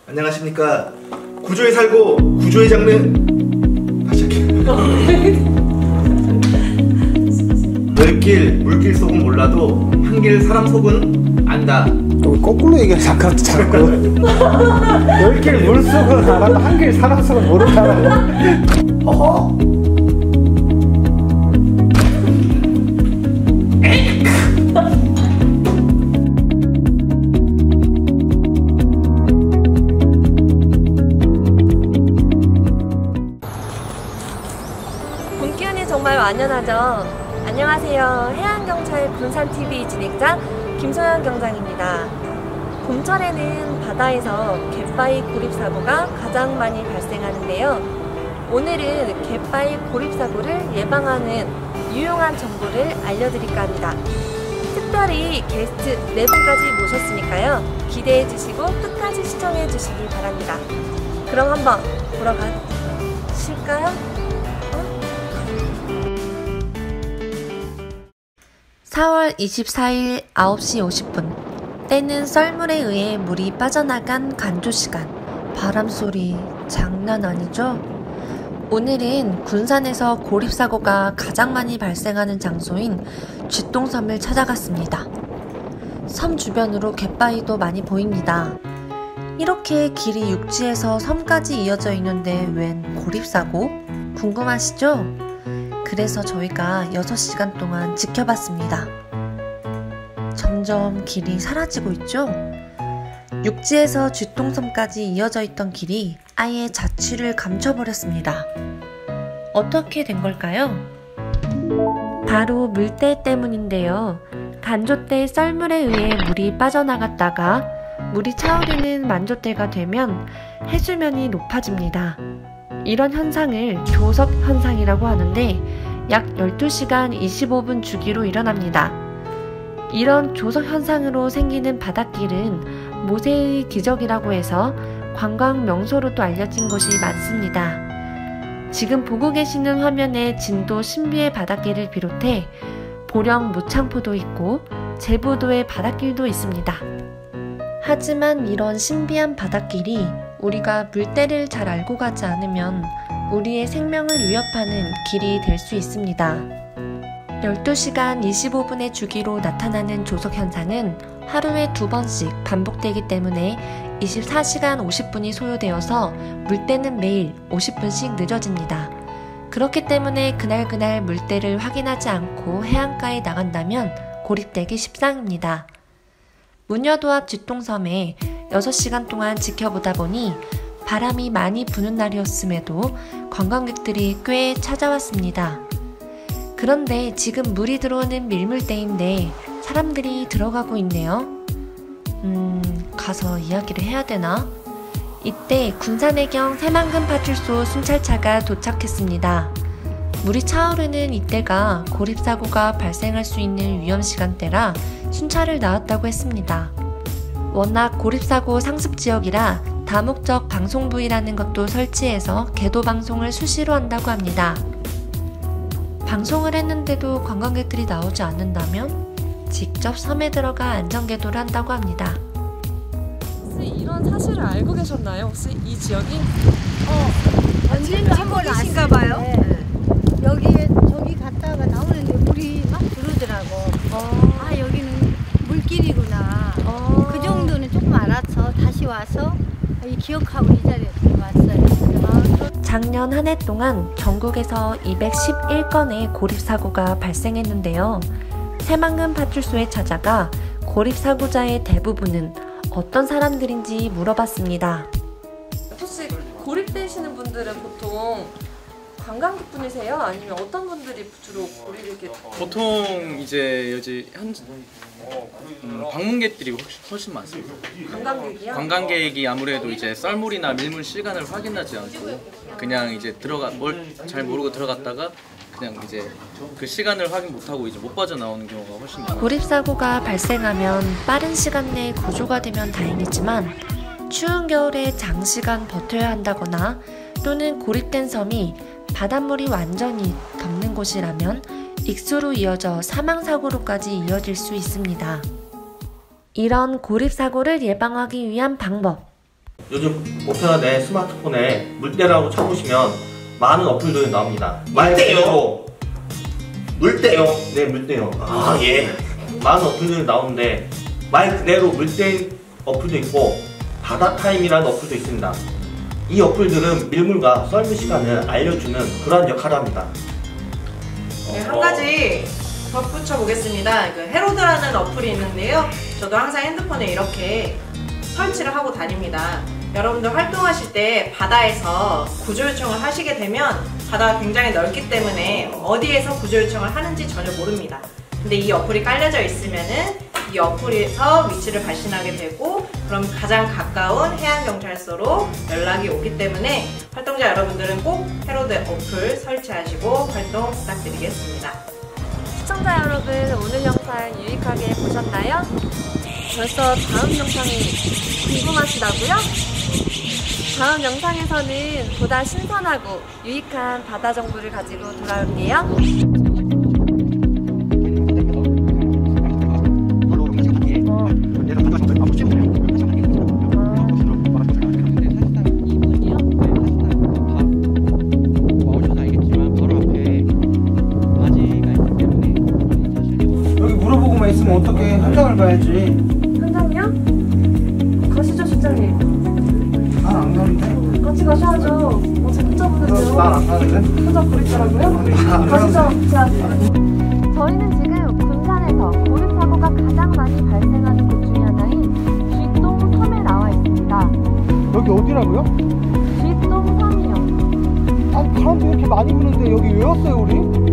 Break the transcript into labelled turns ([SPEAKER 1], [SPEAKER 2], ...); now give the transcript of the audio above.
[SPEAKER 1] 안녕하십니까. 구조에 살고 구조에 잡는 다시 할게요. 열길 물길 속은 몰라도 한길 사람 속은 안다.
[SPEAKER 2] 거꾸로 얘기해 잠깐 자꾸. 열길 물 속은 알아도 한길 사람 속은 모른다라고. 어?
[SPEAKER 3] 봄 기운이 정말 완연하죠. 안녕하세요. 해양경찰 군산TV 진행자 김소연 경장입니다. 봄철에는 바다에서 갯바위 고립사고가 가장 많이 발생하는데요. 오늘은 갯바위 고립사고를 예방하는 유용한 정보를 알려드릴까 합니다. 특별히 게스트 4분까지 모셨으니까요. 기대해 주시고 끝까지 시청해 주시기 바랍니다. 그럼 한번 보러 가실까요? 4월 24일 9시 50분 때는 썰물에 의해 물이 빠져나간 간조시간. 바람소리 장난 아니죠? 오늘은 군산에서 고립사고가 가장 많이 발생하는 장소인 쥐똥섬을 찾아갔습니다. 섬 주변으로 갯바위도 많이 보입니다. 이렇게 길이 육지에서 섬까지 이어져 있는데 웬 고립사고? 궁금하시죠? 그래서 저희가 6시간 동안 지켜봤습니다. 점점 길이 사라지고 있죠? 육지에서 쥐똥섬까지 이어져 있던 길이 아예 자취를 감춰버렸습니다. 어떻게 된 걸까요? 바로 물때 때문인데요. 간조대 썰물에 의해 물이 빠져나갔다가 물이 차오르는 만조대가 되면 해수면이 높아집니다. 이런 현상을 조석 현상이라고 하는데 약 12시간 25분 주기로 일어납니다. 이런 조석 현상으로 생기는 바닷길은 모세의 기적이라고 해서 관광 명소로도 알려진 곳이 많습니다. 지금 보고 계시는 화면에 진도 신비의 바닷길을 비롯해 보령 무창포도 있고 제부도의 바닷길도 있습니다. 하지만 이런 신비한 바닷길이 우리가 물때를 잘 알고 가지 않으면 우리의 생명을 위협하는 길이 될 수 있습니다. 12시간 25분의 주기로 나타나는 조석 현상은 하루에 2번씩 반복되기 때문에 24시간 50분이 소요되어서 물때는 매일 50분씩 늦어집니다. 그렇기 때문에 그날 물때를 확인하지 않고 해안가에 나간다면 고립되기 십상입니다. 무녀도 앞 쥐똥섬에 6시간 동안 지켜보다 보니 바람이 많이 부는 날이었음에도 관광객들이 꽤 찾아왔습니다. 그런데 지금 물이 들어오는 밀물대인데 사람들이 들어가고 있네요. 가서 이야기를 해야 되나? 이때 군산해경 새만금 파출소 순찰차가 도착했습니다. 물이 차오르는 이때가 고립사고가 발생할 수 있는 위험시간대라 순찰을 나왔다고 했습니다. 워낙 고립사고 상습지역이라 다목적 방송부이라는 것도 설치해서 궤도방송을 수시로 한다고 합니다. 방송을 했는데도 관광객들이 나오지 않는다면 직접 섬에 들어가 안전궤도를 한다고 합니다. 혹시 이런 사실을 알고 계셨나요? 혹시 이 지역이?
[SPEAKER 4] 언제는 한번 아신가봐요. 저기 갔다가 나오는데 물이 막 들어오더라고. 여기는 물길이구나. 그 정도는 조금 알아서 다시 와서 기억하고 이 자리에 왔어요.
[SPEAKER 3] 작년 한 해 동안 전국에서 211건의 고립사고가 발생했는데요. 새만금 파출소에 찾아가 고립사고자의 대부분은 어떤 사람들인지 물어봤습니다. 혹시 고립되시는 분들은 보통 관광객분이세요? 아니면 어떤 분들이 주로 고립을 이렇게?
[SPEAKER 5] 보통 이제 여기 방문객들이 훨씬 많습니다.
[SPEAKER 3] 관광객이요?
[SPEAKER 5] 관광객이 아무래도 이제 썰물이나 밀물 시간을 확인하지 않고 그냥 이제 뭘 잘 모르고 들어갔다가 그냥 이제 그 시간을 확인 못하고 이제 못 빠져나오는 경우가 훨씬 많아요.
[SPEAKER 3] 고립사고가 발생하면 빠른 시간 내에 구조가 되면 다행이지만 추운 겨울에 장시간 버텨야 한다거나 또는 고립된 섬이 바닷물이 완전히 덮는 곳이라면 익수로 이어져 사망사고로까지 이어질 수 있습니다. 이런 고립사고를 예방하기 위한 방법.
[SPEAKER 1] 요즘 보편화 내 스마트폰에 물때라고 쳐보시면 많은 어플들이 나옵니다. 물때요? 물때요? 네, 물때요. 아, 예. 많은 어플들이 나오는데 말 그대로 물때인 어플도 있고 바다타임이라는 어플도 있습니다. 이 어플들은 밀물과 썰물 시간을 알려주는 그러한 역할을 합니다.
[SPEAKER 6] 네, 한 가지 덧붙여 보겠습니다. 그 해로드라는 어플이 있는데요. 저도 항상 핸드폰에 이렇게 설치를 하고 다닙니다. 여러분들 활동하실 때 바다에서 구조 요청을 하시게 되면 바다가 굉장히 넓기 때문에 어디에서 구조 요청을 하는지 전혀 모릅니다. 근데 이 어플이 깔려져 있으면은 이 어플에서 위치를 발신하게 되고 그럼 가장 가까운 해양경찰서로 연락이 오기 때문에 활동자 여러분들은 꼭 해로드 어플 설치하시고 활동 부탁드리겠습니다.
[SPEAKER 3] 시청자 여러분, 오늘 영상 유익하게 보셨나요? 벌써 다음 영상이 궁금하시다고요? 다음 영상에서는 보다 신선하고 유익한 바다 정보를 가지고 돌아올게요.
[SPEAKER 2] 여기 물어보고만 있으면 어떻게 현장을 봐야지.
[SPEAKER 3] 현장이요? 가시죠, 실장님.
[SPEAKER 2] 난 안 가는데.
[SPEAKER 3] 같이 가셔야죠. 어제 문자 보냈죠.
[SPEAKER 2] 난 안 가는데.
[SPEAKER 3] 현장 보냈더라고요. 가시죠. 자, 저희는 지금 군산에서 고립사고가 가장 많이 발생하는 곳 중에 하나인 쥐똥 섬에 나와 있습니다.
[SPEAKER 2] 여기 어디라고요?
[SPEAKER 3] 쥐똥 섬이요.
[SPEAKER 2] 아니 바람도 이렇게 많이 부는데 여기 왜 왔어요 우리?